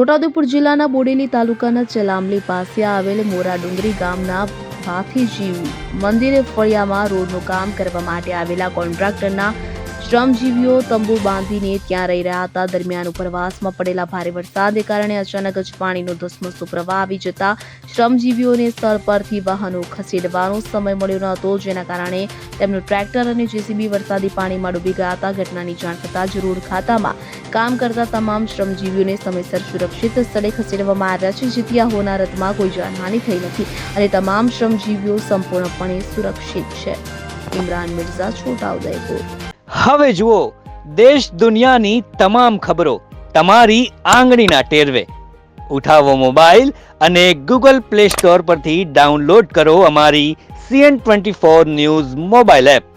છોટાઉદેપુર જિલ્લાના બોડેલી તાલુકાના ચલામલી પાસે આવેલ મોરા ડુંગરી ગામના ભાથીજી મંદિર ફળિયામાં રોડનું કામ કરવા માટે આવેલા કોન્ટ્રાક્ટરના શ્રમજીવીઓ તંબુ બાંધીને ત્યાં રહી રહ્યા હતા. દરમિયાન ઉપરવાસમાં પડેલા ભારે વરસાદને કારણે અચાનક જ પાણીનો ધસમસતો પ્રવાહ આવી જતા શ્રમજીવીઓને સ્થળ પરથી વાહનો ખસેડવાનો સમય મળ્યો ન હતો, જેના કારણે તેમનું ટ્રેક્ટર અને જેસીબી વરસાદી પાણીમાં ડૂબી ગયા હતા. ઘટનાની જાણ થતાં જ રોડ ખાતામાં કામ કરતા તમામ શ્રમજીવીઓને સમયસર સુરક્ષિત સ્થળે ખસેડવામાં આવ્યા છે, જેથી આ હોનારતમાં કોઈ જાનહાનિ થઈ નથી અને તમામ શ્રમજીવીઓ સંપૂર્ણપણે સુરક્ષિત છે. ઇમરાન મિર્ઝા, છોટાઉદેપુર. હવે જુઓ દેશ દુનિયાની તમામ ખબરો તમારી આંગળીના ટેરવે. ઉઠાવો મોબાઈલ અને ગૂગલ પ્લે સ્ટોર પરથી ડાઉનલોડ કરો અમારી CN24 ન્યૂઝ મોબાઈલ એપ.